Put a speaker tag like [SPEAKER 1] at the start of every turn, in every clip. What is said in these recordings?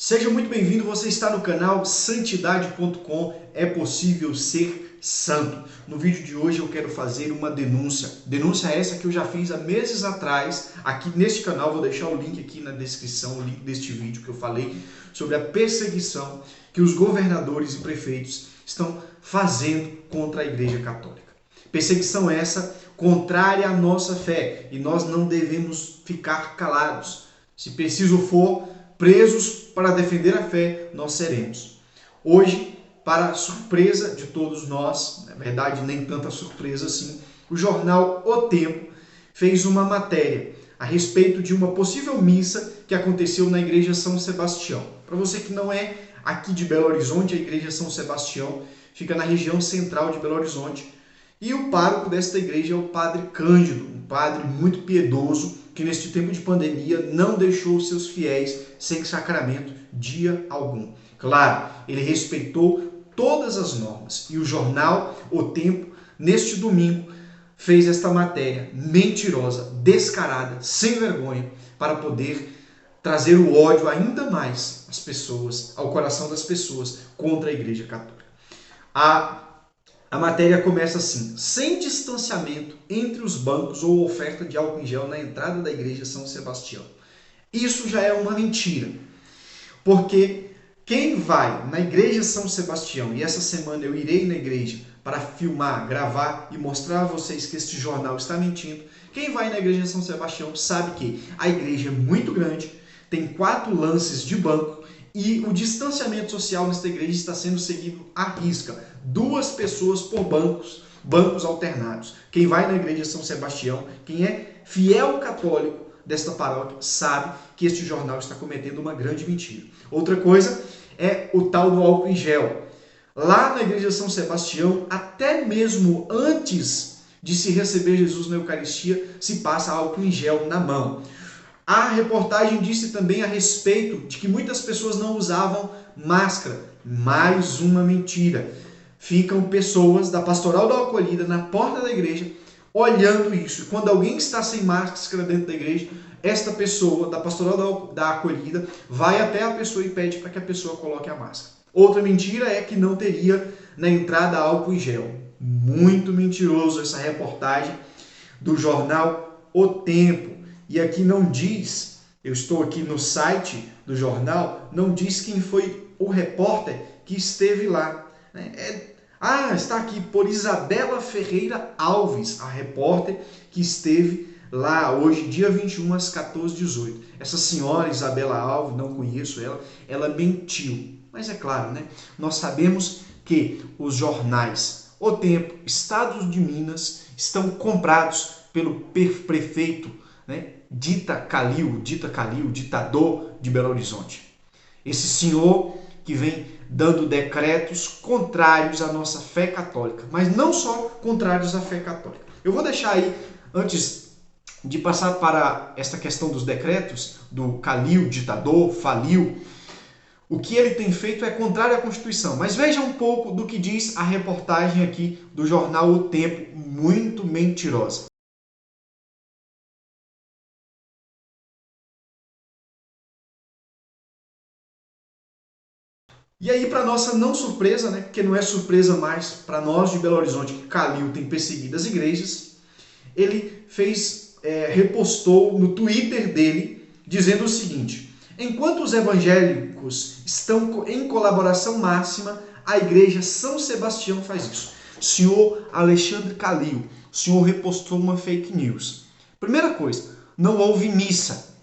[SPEAKER 1] Seja muito bem-vindo, você está no canal Santidade.com, é possível ser santo. No vídeo de hoje eu quero fazer uma denúncia. Denúncia essa que eu já fiz há meses atrás, aqui neste canal, vou deixar o link aqui na descrição, o link deste vídeo que eu falei sobre a perseguição que os governadores e prefeitos estão fazendo contra a Igreja Católica. Perseguição essa contrária à nossa fé e nós não devemos ficar calados. Se preciso for, presos para defender a fé, nós seremos. Hoje, para surpresa de todos nós, na verdade nem tanta surpresa assim, o jornal O Tempo fez uma matéria a respeito de uma possível missa que aconteceu na Igreja São Sebastião. Para você que não é aqui de Belo Horizonte, a Igreja São Sebastião fica na região central de Belo Horizonte. E o pároco desta igreja é o Padre Cândido, um padre muito piedoso, que neste tempo de pandemia não deixou os seus fiéis sem sacramento dia algum. Claro, ele respeitou todas as normas. E o jornal O Tempo, neste domingo, fez esta matéria mentirosa, descarada, sem vergonha, para poder trazer o ódio ainda mais às pessoas, ao coração das pessoas contra a Igreja Católica. A matéria começa assim: sem distanciamento entre os bancos ou oferta de álcool em gel na entrada da Igreja São Sebastião. Isso já é uma mentira, porque quem vai na Igreja São Sebastião, e essa semana eu irei na igreja para filmar, gravar e mostrar a vocês que este jornal está mentindo, quem vai na Igreja São Sebastião sabe que a igreja é muito grande, tem 4 lances de banco, e o distanciamento social nesta igreja está sendo seguido à risca. 2 pessoas por bancos alternados. Quem vai na Igreja São Sebastião, quem é fiel católico desta paróquia, sabe que este jornal está cometendo uma grande mentira. Outra coisa é o tal do álcool em gel. Lá na Igreja São Sebastião, até mesmo antes de se receber Jesus na Eucaristia, se passa álcool em gel na mão. A reportagem disse também a respeito de que muitas pessoas não usavam máscara. Mais uma mentira. Ficam pessoas da Pastoral da Acolhida na porta da igreja olhando isso. E quando alguém está sem máscara dentro da igreja, esta pessoa da Pastoral da Acolhida vai até a pessoa e pede para que a pessoa coloque a máscara. Outra mentira é que não teria na entrada álcool em gel. Muito mentiroso essa reportagem do jornal O Tempo. E aqui não diz, eu estou aqui no site do jornal, não diz quem foi o repórter que esteve lá. Está aqui por Isabela Ferreira Alves, a repórter que esteve lá hoje, dia 21, às 14h18. Essa senhora Isabela Alves, não conheço ela mentiu. Mas é claro, nós sabemos que os jornais O Tempo, Estado de Minas, estão comprados pelo prefeito, ditador de Belo Horizonte. Esse senhor que vem dando decretos contrários à nossa fé católica, mas não só contrários à fé católica. Eu vou deixar aí, antes de passar para esta questão dos decretos, do Calil, ditador, faliu, o que ele tem feito é contrário à Constituição. Mas veja um pouco do que diz a reportagem aqui do jornal O Tempo, muito mentirosa. E aí, para nossa não surpresa, porque não é surpresa mais para nós de Belo Horizonte, que Calil tem perseguido as igrejas, ele repostou no Twitter dele, dizendo o seguinte: enquanto os evangélicos estão em colaboração máxima, a Igreja São Sebastião faz isso. O senhor Alexandre Calil, o senhor repostou uma fake news. Primeira coisa, não houve missa,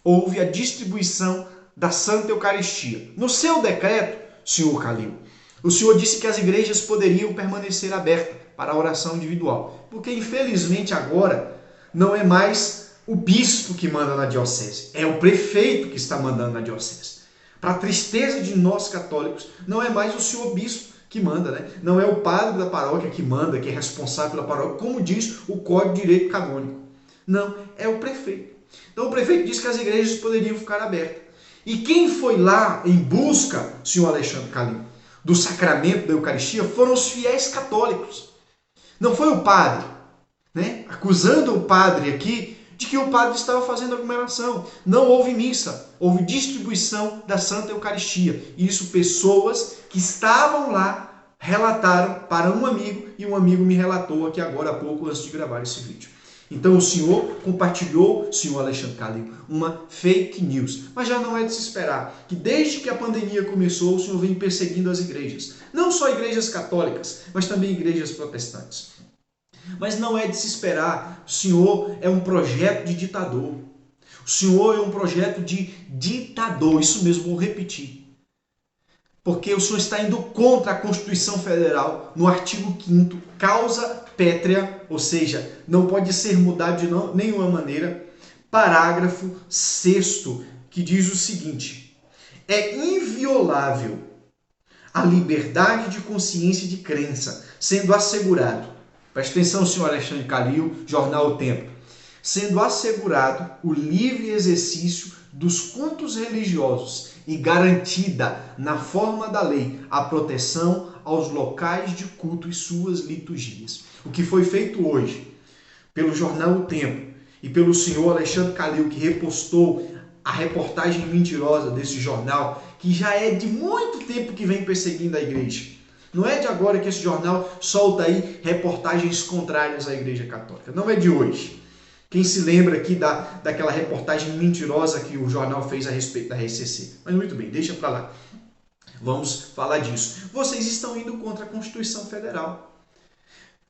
[SPEAKER 1] houve a distribuição da Santa Eucaristia. No seu decreto, senhor Calil, o senhor disse que as igrejas poderiam permanecer abertas para a oração individual, porque infelizmente agora não é mais o bispo que manda na diocese, é o prefeito que está mandando na diocese. Para a tristeza de nós católicos, não é mais o senhor bispo que manda, não é o padre da paróquia que manda, que é responsável pela paróquia, como diz o Código de Direito Canônico. Não, é o prefeito. Então o prefeito disse que as igrejas poderiam ficar abertas. E quem foi lá em busca, senhor Alexandre Calil, do sacramento da Eucaristia foram os fiéis católicos. Não foi o padre, acusando o padre aqui de que o padre estava fazendo aglomeração. Não houve missa, houve distribuição da Santa Eucaristia. E isso pessoas que estavam lá relataram para um amigo e um amigo me relatou aqui agora há pouco antes de gravar esse vídeo. Então o senhor compartilhou, senhor Alexandre Calil, uma fake news. Mas já não é de se esperar que desde que a pandemia começou, o senhor vem perseguindo as igrejas. Não só igrejas católicas, mas também igrejas protestantes. Mas não é de se esperar, o senhor é um projeto de ditador. O senhor é um projeto de ditador, isso mesmo, vou repetir. Porque o senhor está indo contra a Constituição Federal no artigo 5º, causa pétrea, ou seja, não pode ser mudado de nenhuma maneira, parágrafo 6º, que diz o seguinte: é inviolável a liberdade de consciência e de crença, sendo assegurado, preste atenção, senhor Alexandre Calil, jornal O Tempo, sendo assegurado o livre exercício dos cultos religiosos e garantida, na forma da lei, a proteção aos locais de culto e suas liturgias. O que foi feito hoje pelo jornal O Tempo e pelo senhor Alexandre Calil, que repostou a reportagem mentirosa desse jornal, que já é de muito tempo que vem perseguindo a igreja. Não é de agora que esse jornal solta aí reportagens contrárias à Igreja Católica. Não é de hoje. Quem se lembra aqui daquela reportagem mentirosa que o jornal fez a respeito da RCC? Mas muito bem, deixa para lá. Vamos falar disso. Vocês estão indo contra a Constituição Federal.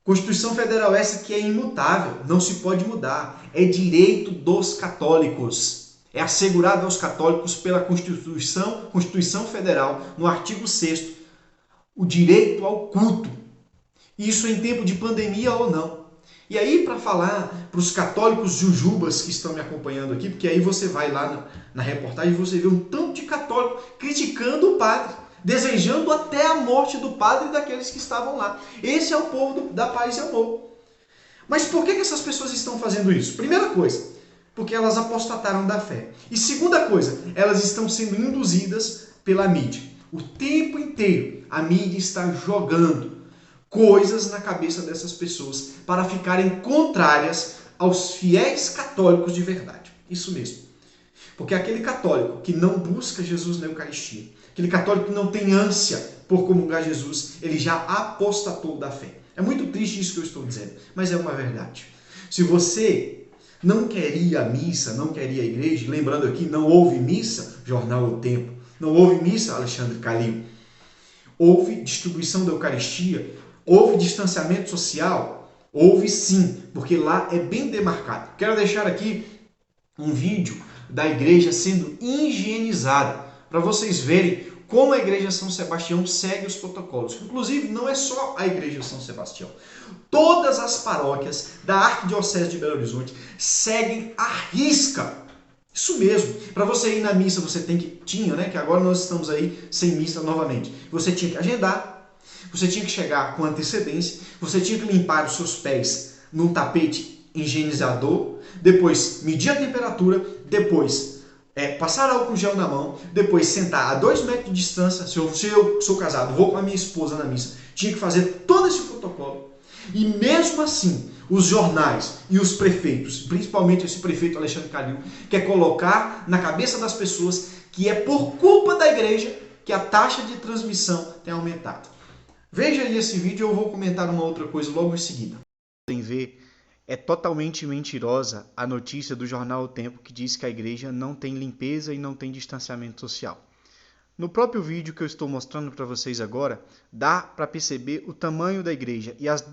[SPEAKER 1] Constituição Federal essa que é imutável, não se pode mudar. É direito dos católicos. É assegurado aos católicos pela Constituição Federal, no artigo 6º, o direito ao culto. Isso em tempo de pandemia ou não. E aí, para falar para os católicos jujubas que estão me acompanhando aqui, porque aí você vai lá na reportagem e você vê um tanto de católico criticando o padre, desejando até a morte do padre e daqueles que estavam lá. Esse é o povo da paz e amor. Mas por que essas pessoas estão fazendo isso? Primeira coisa, porque elas apostataram da fé. E segunda coisa, elas estão sendo induzidas pela mídia. O tempo inteiro a mídia está jogando coisas na cabeça dessas pessoas para ficarem contrárias aos fiéis católicos de verdade. Isso mesmo. Porque aquele católico que não busca Jesus na Eucaristia, aquele católico que não tem ânsia por comungar Jesus, ele já apostatou da fé. É muito triste isso que eu estou dizendo, mas é uma verdade. Se você não quer ir à missa, não quer ir à igreja, lembrando aqui, não houve missa, jornal O Tempo, não houve missa, Alexandre Calil, houve distribuição da Eucaristia, houve distanciamento social? Houve sim, porque lá é bem demarcado. Quero deixar aqui um vídeo da igreja sendo higienizada, para vocês verem como a igreja São Sebastião segue os protocolos. Inclusive, não é só a igreja São Sebastião. Todas as paróquias da Arquidiocese de Belo Horizonte seguem à risca. Isso mesmo. Para você ir na missa, você tinha, né? Que agora nós estamos aí sem missa novamente. Você tinha que agendar. Você tinha que chegar com antecedência, você tinha que limpar os seus pés num tapete higienizador, depois medir a temperatura, depois passar álcool gel na mão, depois sentar a 2 metros de distância. Se eu sou casado, vou com a minha esposa na missa, tinha que fazer todo esse protocolo. E mesmo assim, os jornais e os prefeitos, principalmente esse prefeito Alexandre Calil, quer colocar na cabeça das pessoas que é por culpa da igreja que a taxa de transmissão tem aumentado. Veja aí esse vídeo e eu vou comentar uma outra coisa logo em seguida. Podem ver, é totalmente mentirosa a notícia do jornal O Tempo que diz que a igreja não tem limpeza e não tem distanciamento social. No próprio vídeo que eu estou mostrando para vocês agora, dá para perceber o tamanho da igreja e as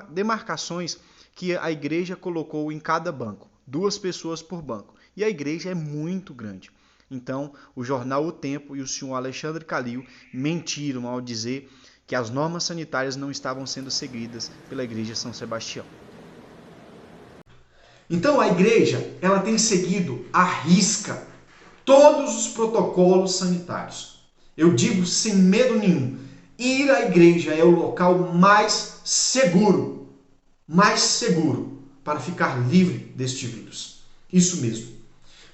[SPEAKER 1] demarcações que a igreja colocou em cada banco. 2 pessoas por banco. E a igreja é muito grande. Então, o jornal O Tempo e o senhor Alexandre Calil mentiram ao dizer que as normas sanitárias não estavam sendo seguidas pela igreja São Sebastião. Então a igreja, ela tem seguido à risca todos os protocolos sanitários. Eu digo sem medo nenhum, ir à igreja é o local mais seguro para ficar livre deste vírus. Isso mesmo.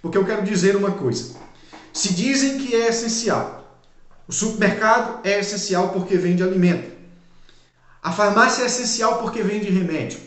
[SPEAKER 1] Porque eu quero dizer uma coisa. Se dizem que é essencial, o supermercado é essencial porque vende alimento. A farmácia é essencial porque vende remédio.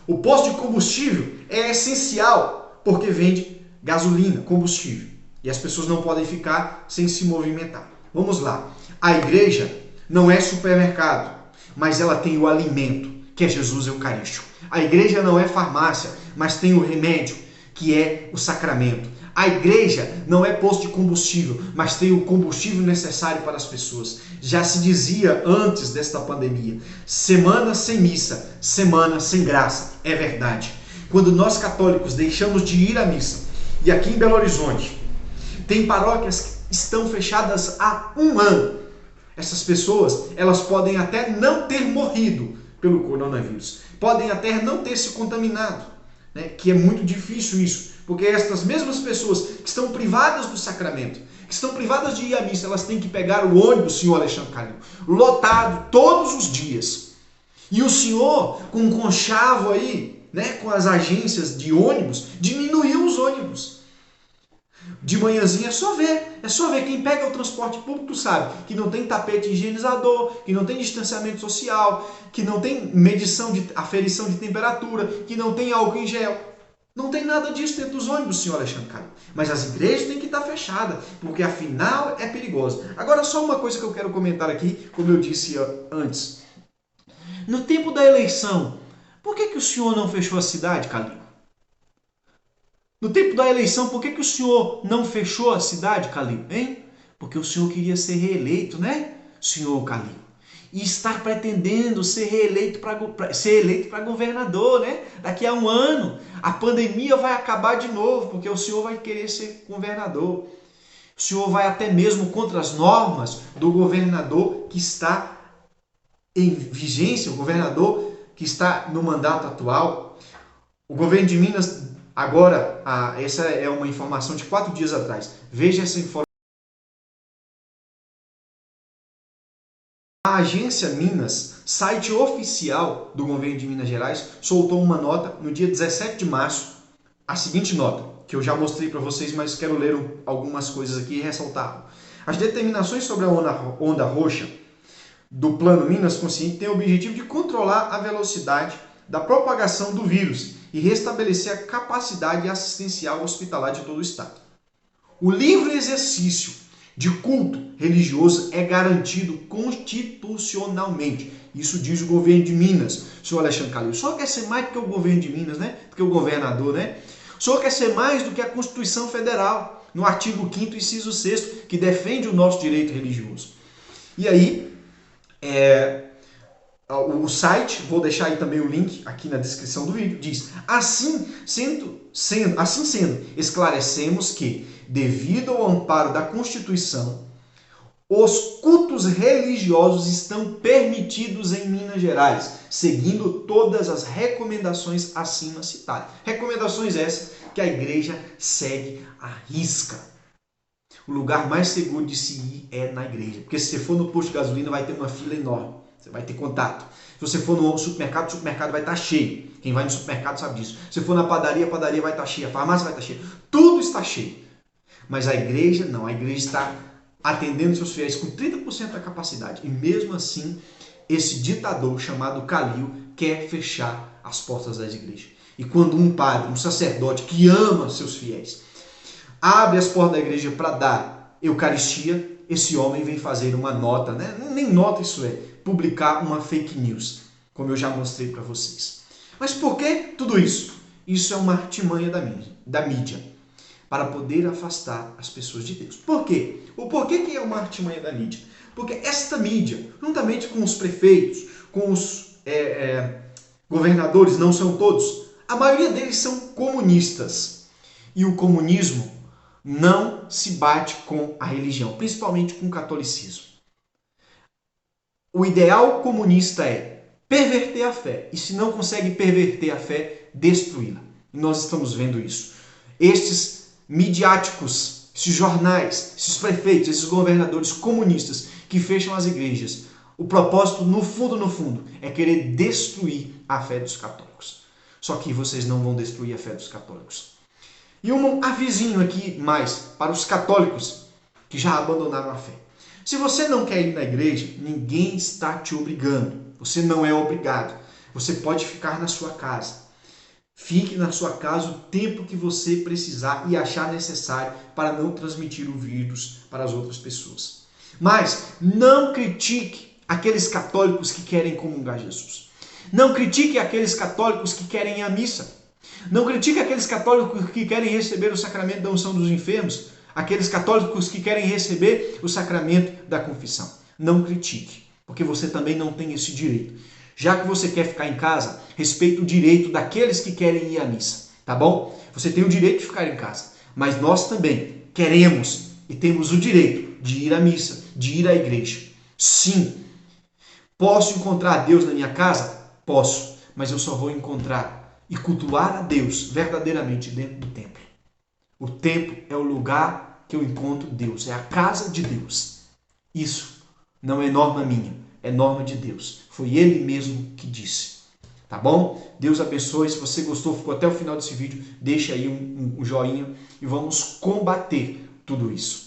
[SPEAKER 1] O posto de combustível é essencial porque vende gasolina, combustível. E as pessoas não podem ficar sem se movimentar. Vamos lá. A igreja não é supermercado, mas ela tem o alimento, que é Jesus Eucarístico. A igreja não é farmácia, mas tem o remédio, que é o sacramento. A igreja não é posto de combustível, mas tem o combustível necessário para as pessoas. Já se dizia antes desta pandemia, semana sem missa, semana sem graça. É verdade. Quando nós católicos deixamos de ir à missa, e aqui em Belo Horizonte, tem paróquias que estão fechadas há 1 ano. Essas pessoas, elas podem até não ter morrido pelo coronavírus, podem até não ter se contaminado, né? Que é muito difícil isso, porque estas mesmas pessoas que estão privadas do sacramento, que estão privadas de ir à missa, elas têm que pegar o ônibus, senhor Alexandre Calil, lotado todos os dias. E o senhor, com um conchavo aí, né, com as agências de ônibus, diminuiu os ônibus. De manhãzinha é só ver. Quem pega o transporte público sabe que não tem tapete higienizador, que não tem distanciamento social, que não tem aferição de temperatura, que não tem álcool em gel. Não tem nada disso dentro dos ônibus, senhor Alexandre Calil. Mas as igrejas têm que estar fechadas, porque afinal é perigoso. Agora só uma coisa que eu quero comentar aqui, como eu disse antes. No tempo da eleição, por que o senhor não fechou a cidade, Calil? No tempo da eleição, por que o senhor não fechou a cidade, Calil? Hein? Porque o senhor queria ser reeleito, né, senhor Calil? E está pretendendo ser eleito para governador, né? Daqui a 1 ano, a pandemia vai acabar de novo, porque o senhor vai querer ser governador. O senhor vai até mesmo contra as normas do governador que está em vigência, o governador que está no mandato atual. O governo de Minas, agora, essa é uma informação de 4 dias atrás. Veja essa informação. A agência Minas, site oficial do governo de Minas Gerais, soltou uma nota no dia 17 de março, a seguinte nota, que eu já mostrei para vocês, mas quero ler algumas coisas aqui e ressaltar. As determinações sobre a onda roxa do Plano Minas Consciente têm o objetivo de controlar a velocidade da propagação do vírus e restabelecer a capacidade assistencial hospitalar de todo o estado. O livre exercício de culto religioso é garantido constitucionalmente. Isso diz o governo de Minas, senhor Alexandre Calil. O senhor quer ser mais do que o governo de Minas, né? Do que o governador, né? O senhor quer ser mais do que a Constituição Federal, no artigo 5º, inciso 6º, que defende o nosso direito religioso. E aí, o site, vou deixar aí também o link aqui na descrição do vídeo, diz: assim sendo, esclarecemos que, devido ao amparo da Constituição, os cultos religiosos estão permitidos em Minas Gerais, seguindo todas as recomendações acima citadas. Recomendações essas que a igreja segue à risca. O lugar mais seguro de se ir é na igreja, porque se você for no posto de gasolina vai ter uma fila enorme. Você vai ter contato. Se você for no supermercado, o supermercado vai estar cheio. Quem vai no supermercado sabe disso. Se for na padaria, a padaria vai estar cheia. A farmácia vai estar cheia. Tudo está cheio. Mas a igreja não. A igreja está atendendo seus fiéis com 30% da capacidade. E mesmo assim, esse ditador chamado Calil quer fechar as portas das igrejas. E quando um padre, um sacerdote que ama seus fiéis, abre as portas da igreja para dar Eucaristia, esse homem vem fazer uma nota, né? Nem nota isso é, publicar uma fake news, como eu já mostrei para vocês. Mas por que tudo isso? Isso é uma artimanha da mídia, para poder afastar as pessoas de Deus. Por quê? O porquê que é uma artimanha da mídia? Porque esta mídia, juntamente com os prefeitos, com os governadores, não são todos, a maioria deles são comunistas. E o comunismo não se bate com a religião, principalmente com o catolicismo. O ideal comunista é perverter a fé. E se não consegue perverter a fé, destruí-la. E nós estamos vendo isso. Estes midiáticos, esses jornais, esses prefeitos, esses governadores comunistas que fecham as igrejas, o propósito, no fundo, é querer destruir a fé dos católicos. Só que vocês não vão destruir a fé dos católicos. E um avisinho aqui mais para os católicos que já abandonaram a fé. Se você não quer ir na igreja, ninguém está te obrigando. Você não é obrigado. Você pode ficar na sua casa. Fique na sua casa o tempo que você precisar e achar necessário para não transmitir o vírus para as outras pessoas. Mas não critique aqueles católicos que querem comungar Jesus. Não critique aqueles católicos que querem ir à missa. Não critique aqueles católicos que querem receber o sacramento da unção dos enfermos. Aqueles católicos que querem receber o sacramento da confissão. Não critique, porque você também não tem esse direito. Já que você quer ficar em casa, respeite o direito daqueles que querem ir à missa, tá bom? Você tem o direito de ficar em casa, mas nós também queremos e temos o direito de ir à missa, de ir à igreja. Sim, posso encontrar Deus na minha casa? Posso, mas eu só vou encontrar e cultuar a Deus verdadeiramente dentro do templo. O templo é o lugar que eu encontro Deus, é a casa de Deus. Isso não é norma minha, é norma de Deus. Foi Ele mesmo que disse. Tá bom? Deus abençoe. Se você gostou, ficou até o final desse vídeo, deixa aí um joinha e vamos combater tudo isso.